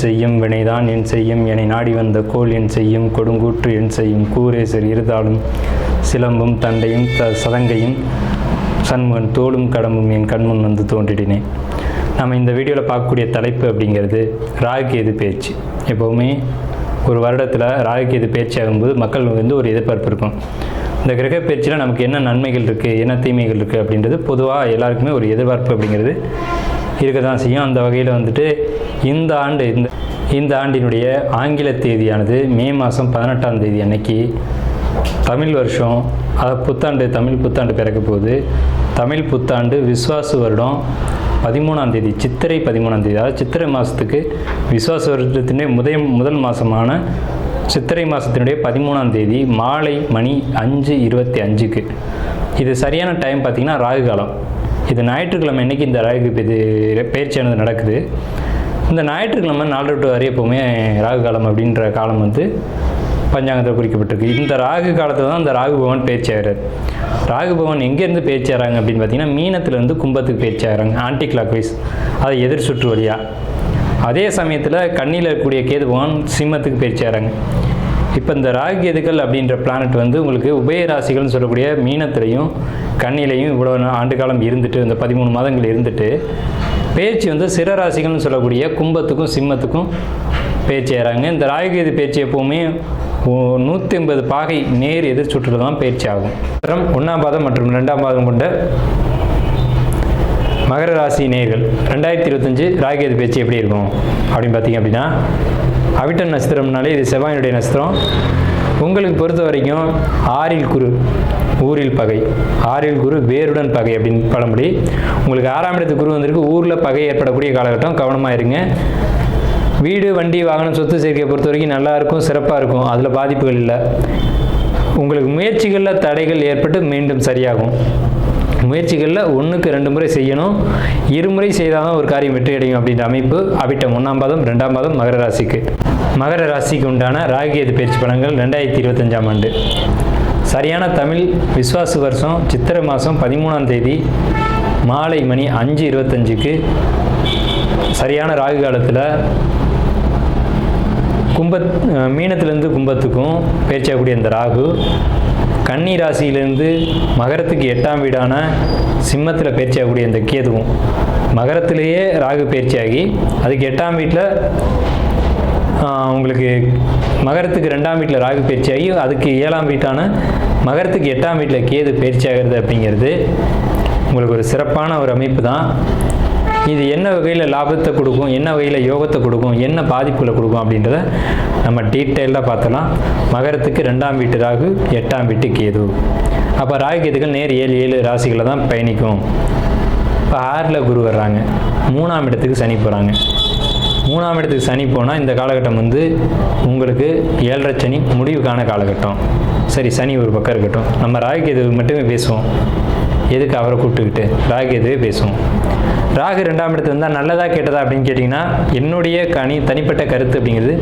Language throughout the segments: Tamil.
செய்யும் வினைதான் என் செய்யும் என்னை நாடி வந்த கோல் என் செய்யும் கொடுங்கூற்று என் செய்யும் கூரேசர் இருதாலும் சிலம்பும் தண்டையும் சதங்கையும் சண்முகன் தோளும் கடம்பும் என் கண்முன் வந்து தோன்றிடினேன். நம்ம இந்த வீடியோவில் பார்க்கக்கூடிய தலைப்பு அப்படிங்கிறது ராகுகேது பயிற்சி. எப்போவுமே ஒரு வருடத்தில் ராகுகேது பயிற்சி ஆகும்போது மக்கள் ஒரு எதிர்பார்ப்பு இருக்கும். இந்த கிரக பயிற்சியில் நமக்கு என்ன நன்மைகள் இருக்குது, என்ன தீமைகள் இருக்குது அப்படின்றது பொதுவாக எல்லாருக்குமே ஒரு எதிர்பார்ப்பு அப்படிங்கிறது இருக்க தான் செய்யும். அந்த வகையில் இந்த ஆண்டினுடைய ஆங்கில தேதியானது மே மாதம் 18ஆம் தேதி அன்னைக்கு தமிழ் வருஷம், தமிழ் புத்தாண்டு பிறக்க போகுது. தமிழ் புத்தாண்டு விஸ்வாசு வருடம் 13ஆம் தேதி, சித்திரை 13ஆம் தேதி, அதாவது சித்திரை மாதத்துக்கு விஸ்வாச வருடத்தினுடைய முதல் மாதமான சித்திரை மாதத்தினுடைய 13ஆம் தேதி மாலை மணி 5:25க்கு. இது சரியான டைம் பார்த்திங்கன்னா ராகு காலம். இது ஞாயிற்றுக்கிழமை அன்றைக்கி இந்த ராகு பயிற்சியானது நடக்குது. இந்த ஞாயிற்றுக்கிழமை 4 to 6 எப்போவுமே ராகு காலம் அப்படின்ற காலம் பஞ்சாங்கத்தில் குறிக்கப்பட்டிருக்கு. இந்த ராகு காலத்தில் தான் இந்த ராகு பகவான் பயிற்சி ஆகிறார். ராகு பகவான் எங்கேருந்து பயிற்சி ஆகிறாங்க அப்படின்னு பார்த்தீங்கன்னா மீனத்துலேருந்து கும்பத்துக்கு பயிற்சி ஆகிறாங்க, ஆன்டி கிளாக் வைஸ், அதை எதிர் சுற்று வழியாக. அதே சமயத்தில் கண்ணியில் இருக்கக்கூடிய கேது பகவான் சிம்மத்துக்கு பயிற்சி ஆகிறாங்க. இப்போ இந்த ராகு கேதுக்கள் அப்படின்ற பிளானட் உங்களுக்கு உபய ராசிகள்னு சொல்லக்கூடிய மீனத்திலையும் கண்ணிலையும் இவ்வளோ ஆண்டு காலம் இருந்துட்டு, இந்த 13 மாதங்கள் இருந்துட்டு பயிற்சி சிற ராசிகள்னு சொல்லக்கூடிய கும்பத்துக்கும் சிம்மத்துக்கும் பயிற்சி ஆகிறாங்க. இந்த ராகுகேது பயிற்சி எப்போவுமே 180 பாகை நேர் எதிர் சுற்றில் தான் பயிற்சி ஆகும். 1ஆம் பாதம் மற்றும் 2ஆம் பாதம் கொண்ட மகர ராசி நேர்கள் 2025 ராகுகேது பயிற்சி எப்படி இருக்கும் அப்படின்னு பார்த்தீங்க அப்படின்னா, அவிட்டம் நட்சத்திரம்னாலே இது செவ்வாயினுடைய நட்சத்திரம். உங்களுக்கு பொறுத்த வரைக்கும் 6ல் குரு ஊரில் பகை, 6ல் குரு வேருடன் பகை அப்படின்னு பழமொழி. உங்களுக்கு 6ஆம் இடத்துக்கு குரு வந்திருக்கு, ஊரில் பகை ஏற்படக்கூடிய காலகட்டம், கவனமாக இருங்க. வீடு வண்டி வாகனம் சொத்து சேர்க்கையை பொறுத்த வரைக்கும் நல்லா இருக்கும், சிறப்பாக இருக்கும், அதில் பாதிப்புகள் இல்லை. உங்களுக்கு முயற்சிகளில் தடைகள் ஏற்பட்டு மீண்டும் சரியாகும். முயற்சிகளில் 1க்கு 2 முறை செய்யணும், 2 முறை செய்தால் தான் ஒரு காரியம் வெற்றி அடையும் அப்படின்ற அமைப்பு அவிட்டம் 1ஆம் பாதம் 2ஆம் பாதம் மகர ராசிக்கு உண்டான ராகுகேது பயிற்சி பலன்கள் 2025ஆம் ஆண்டு. சரியான தமிழ் விஸ்வாசு வருஷம் சித்திரை மாதம் 13ஆம் தேதி மாலை மணி 5:25க்கு சரியான ராகு காலத்தில் மீனத்திலேருந்து கும்பத்துக்கும் பயிற்சியாகக்கூடிய இந்த ராகு கன்னி ராசியிலேருந்து மகரத்துக்கு 8ஆம் வீடான சிம்மத்தில் பயிற்சியாகக்கூடிய இந்த கேதுவும் மகரத்திலேயே ராகு பயிற்சியாகி அதுக்கு 8ஆம் வீட்டில் உங்களுக்கு மகரத்துக்கு 2ஆம் வீட்டில் ராகு பயிற்சியாகி அதுக்கு 7ஆம் வீட்டான மகரத்துக்கு 8ஆம் வீட்டில் கேது பயிற்சி ஆகிறது அப்படிங்கிறது உங்களுக்கு ஒரு சிறப்பான ஒரு அமைப்பு தான். இது என்ன வகையில் லாபத்தை கொடுக்கும், என்ன வகையில் யோகத்தை கொடுக்கும், என்ன பாதிப்புகளை கொடுக்கும் அப்படின்றத நம்ம டீட்டெயிலாக பார்த்தலாம். மகரத்துக்கு 2ஆம் வீட்டு ராகு, 8ஆம் வீட்டு கேது. அப்போ ராகு கேதுகள் நேர் 7 ராசிகளை தான் பயணிக்கும். இப்போ 6ல் குரு வர்றாங்க, 3ஆம் இடத்துக்கு சனி போகிறாங்க. 3ஆம் இடத்துக்கு சனி போனால் இந்த காலகட்டம் உங்களுக்கு 7.5 சனி முடிவுக்கான காலகட்டம். சரி, சனி ஒரு பக்கம் இருக்கட்டும், நம்ம ராகு கேது மட்டுமே பேசுவோம். எதுக்கு அவரை கூப்பிட்டுக்கிட்டு ராகு கேதுவே பேசுவோம். ராகு 2ஆம் இடத்துல இருந்தால் நல்லதா கேட்டதா அப்படின்னு கேட்டிங்கன்னா என்னுடைய தனிப்பட்ட கருத்து அப்படிங்கிறது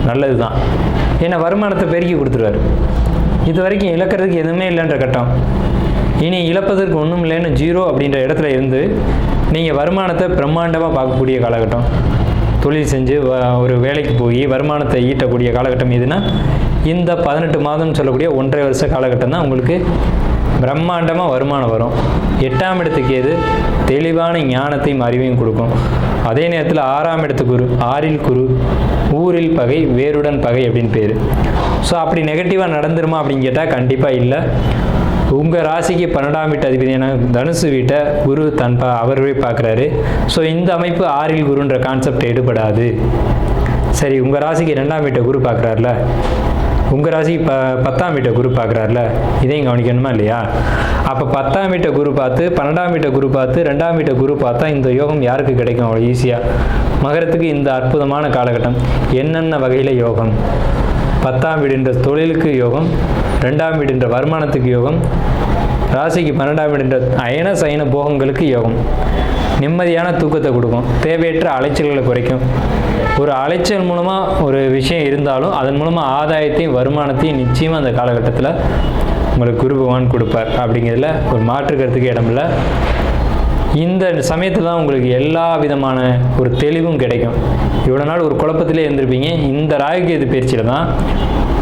நல்லது தான். ஏன்னா வருமானத்தை பெருக்கி கொடுத்துருவார். இது வரைக்கும் இழக்கிறதுக்கு எதுவுமே இல்லைன்ற கட்டம், இனி இழப்பதற்கு ஒன்றும் இல்லைன்னு 0 அப்படின்ற இடத்துல இருந்து நீங்கள் வருமானத்தை பிரம்மாண்டமாக பார்க்கக்கூடிய காலகட்டம். தொழில் செஞ்சு ஒரு வேலைக்கு போய் வருமானத்தை ஈட்டக்கூடிய காலகட்டம் எதுனா இந்த 18 மாதம்னு சொல்லக்கூடிய 1.5 வருஷ காலகட்டம் தான் உங்களுக்கு பிரம்மாண்டமாக வருமானம் வரும். 8ஆம் இடத்துக்கு எது தெளிவான ஞானத்தையும் அறிவையும் கொடுக்கும். அதே நேரத்தில் 6ஆம் இடத்துக்கு குரு, 6ல் குரு ஊரில் பகை வேருடன் பகை அப்படின்னு பேர். ஸோ அப்படி நெகட்டிவாக நடந்துருமா அப்படின்னு கேட்டால் கண்டிப்பாக இல்லை. உங்கள் ராசிக்கு 12ஆம் வீட்டு அதிபதியான தனுசு வீட்டை குரு அவரே பார்க்குறாரு. ஸோ இந்த அமைப்பு 6ல் குருன்ற கான்செப்ட் எடுபடாது. சரி, உங்கள் ராசிக்கு 2ஆம் வீட்டை குரு பார்க்குறாருல, உங்கள் ராசிக்கு 10ஆம் வீட்டை குரு பார்க்குறாருல, இதையும் கவனிக்கணுமா இல்லையா? அப்போ 10ஆம் வீட்டை குரு பார்த்து, 12ஆம் வீட்டை குரு பார்த்து, 2ஆம் வீட்டை குரு பார்த்தா இந்த யோகம் யாருக்கு கிடைக்கும் அவ்வளோ ஈஸியாக? மகரத்துக்கு இந்த அற்புதமான காலகட்டம். என்னென்ன வகையில் யோகம்? 10ஆம் வீடுன்ற தொழிலுக்கு யோகம், 2ஆம் வீடுன்ற வருமானத்துக்கு யோகம், ராசிக்கு 12ஆம் வீடுன்ற அயன சயன போகங்களுக்கு யோகம். நிம்மதியான தூக்கத்தை கொடுக்கும், தேவையற்ற அலைச்சல்களை குறைக்கும். ஒரு அலைச்சல் மூலமாக ஒரு விஷயம் இருந்தாலும் அதன் மூலமாக ஆதாயத்தையும் வருமானத்தையும் நிச்சயமாக அந்த காலகட்டத்தில் உங்களுக்கு குரு பகவான் கொடுப்பார். அப்படிங்கிறதுல ஒரு மாற்று கருத்துக்கு இடமில்லை. இந்த சமயத்தில் தான் உங்களுக்கு எல்லா விதமான ஒரு தெளிவும் கிடைக்கும். இவ்வளோ நாள் ஒரு குழப்பத்திலே இருந்திருப்பீங்க. இந்த ராகு கேது பயிற்சியில் தான்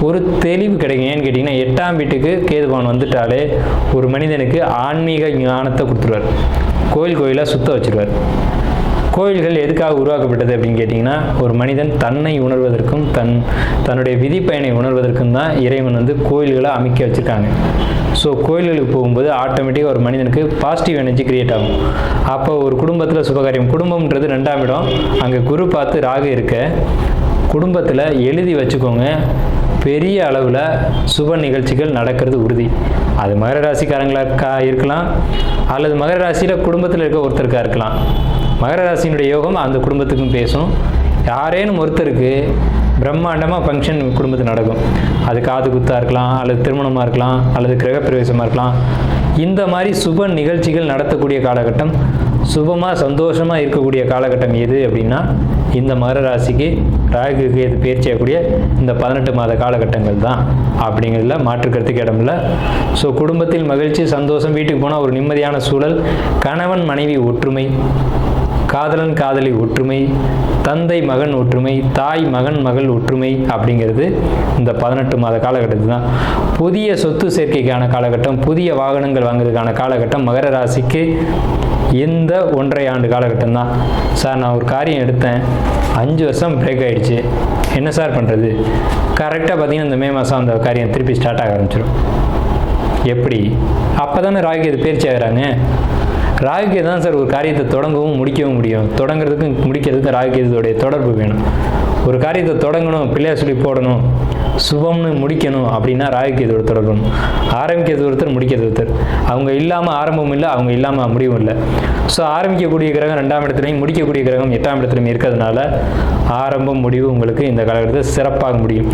ஒரு தெளிவு கிடைக்கும். ஏன்னு கேட்டிங்கன்னா 8ஆம் வீட்டுக்கு கேதுபான் வந்துட்டாலே ஒரு மனிதனுக்கு ஆன்மீக ஞானத்தை கொடுத்துருவார். கோயிலாக சுத்த வச்சுருவார். கோயில்கள் எதுக்காக உருவாக்கப்பட்டது அப்படின்னு கேட்டிங்கன்னா ஒரு மனிதன் தன்னை உணர்வதற்கும் தன்னுடைய விதிப்பயனை உணர்வதற்கும் தான் இறைவன் கோயில்களை அமைக்க வச்சுருக்காங்க. ஸோ கோயில்களுக்கு போகும்போது ஆட்டோமேட்டிக்காக ஒரு மனிதனுக்கு பாசிட்டிவ் எனர்ஜி கிரியேட் ஆகும். அப்போ ஒரு குடும்பத்தில் சுபகாரியம், குடும்பம்ன்றது 2ஆம் இடம், அங்கே குரு பார்த்து ராகு இருக்க குடும்பத்தில் எழுதி வச்சுக்கோங்க, பெரிய அளவில் சுப நிகழ்ச்சிகள் நடக்கிறது உறுதி. அது மகர ராசிக்காரங்களாக இருக்கலாம், அல்லது மகர ராசியில் குடும்பத்தில் இருக்க ஒருத்தருக்காக இருக்கலாம். மகர ராசியினுடைய யோகம் அந்த குடும்பத்துக்கும் பேசும். யாரேனும் ஒருத்தருக்கு பிரம்மாண்டமாக ஃபங்க்ஷன் குடும்பத்தில் நடக்கும். அது காது குத்தாக இருக்கலாம், அல்லது திருமணமாக இருக்கலாம், அல்லது கிரகப்பிரவேசமாக இருக்கலாம். இந்த மாதிரி சுப நிகழ்ச்சிகள் நடத்தக்கூடிய காலகட்டம், சுபமாக சந்தோஷமாக இருக்கக்கூடிய காலகட்டம் எது அப்படின்னா இந்த மகர ராசிக்கு ராகு கேது பயிற்சியாகக்கூடிய இந்த 18 மாத காலகட்டங்கள் தான் அப்படிங்கிறதுல மாற்றுக்கிறதுக்கு இடமில்ல. ஸோ குடும்பத்தில் மகிழ்ச்சி, சந்தோஷம், வீட்டுக்கு போனால் ஒரு நிம்மதியான சூழல், கணவன் மனைவி ஒற்றுமை, காதலன் காதலி ஒற்றுமை, தந்தை மகன் ஒற்றுமை, தாய் மகன் மகள் ஒற்றுமை அப்படிங்கிறது இந்த 18 மாத காலகட்டத்தில் தான். புதிய சொத்து சேர்க்கைக்கான காலகட்டம், புதிய வாகனங்கள் வாங்குறதுக்கான காலகட்டம் மகர ராசிக்கு இந்த 1.5 ஆண்டு காலகட்டம் தான். சார் நான் ஒரு காரியம் எடுத்தேன், 5 வருஷம் பிரேக் ஆகிடுச்சு, என்ன சார் பண்ணுறது? கரெக்டாக பார்த்தீங்கன்னா இந்த மே மாதம் அந்த காரியம் திருப்பி ஸ்டார்ட் ஆக ஆரம்பிச்சிடும். எப்படி? அப்போ தானே ராகு கேது பயிற்சி ஆகிறாங்க. ராகு கேது தான் சார் ஒரு காரியத்தை தொடங்கவும் முடிக்கவும் முடியும். தொடங்குறதுக்கும் முடிக்கிறதுக்கும் ராகு கேதுடைய தொடர்பு வேணும். ஒரு காரியத்தை தொடங்கணும், பிள்ளையார் சொல்லி போடணும், சுபம்னு முடிக்கணும் அப்படின்னா ராகு கேதுவோட தொடர்பு. ஆரம்பிக்கிறது ஒருத்தர், முடிக்கிறது ஒருத்தர். அவங்க இல்லாமல் ஆரம்பமும் இல்லை, அவங்க இல்லாமல் முடிவும் இல்லை. ஸோ ஆரம்பிக்கக்கூடிய கிரகம் 2ஆம் இடத்துலையும் முடிக்கக்கூடிய கிரகம் 8ஆம் இடத்துலையும் இருக்கிறதுனால ஆரம்பம் முடிவு உங்களுக்கு இந்த காலகட்டத்தில் சிறப்பாக முடியும்.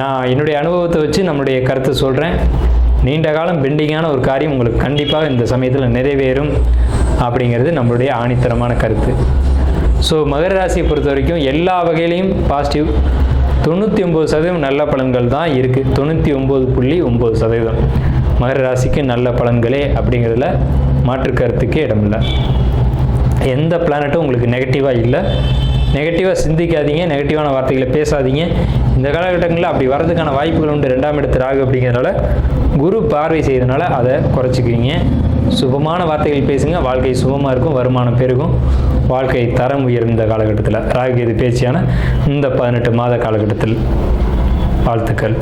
நான் என்னுடைய அனுபவத்தை வச்சு நம்மளுடைய கருத்தை சொல்கிறேன். நீண்ட காலம் பெண்டிங்கான ஒரு காரியம் உங்களுக்கு கண்டிப்பாக இந்த சமயத்தில் நிறைவேறும் அப்படிங்கிறது நம்மளுடைய ஆணித்தரமான கருத்து. ஸோ மகர ராசியை பொறுத்த வரைக்கும் எல்லா வகையிலையும் பாசிட்டிவ். 99% நல்ல பலன்கள் தான் இருக்குது. 99.9% மகர ராசிக்கு நல்ல பலன்களே அப்படிங்கிறதுல மாற்று கருத்துக்கே இடமில்லை. எந்த பிளானட்டும் உங்களுக்கு நெகட்டிவாக இல்லை. நெகட்டிவாக சிந்திக்காதீங்க, நெகட்டிவான வார்த்தைகளை பேசாதீங்க. இந்த காலகட்டங்களில் அப்படி வரதுக்கான வாய்ப்புகள் உண்டு. 2ஆம் இடத்து ராகு அப்படிங்கிறதுனால குரு பார்வை செய்ததுனால அதை குறைச்சிக்கிறீங்க. சுபமான வார்த்தைகள் பேசுங்க, வாழ்க்கை சுபமாக இருக்கும், வருமானம் பெருகும், வாழ்க்கை தரம் உயர்ந்த காலகட்டத்தில் ராகு கேது பயிற்சியான இந்த 18 மாத காலகட்டத்தில் வாழ்த்துக்கள்.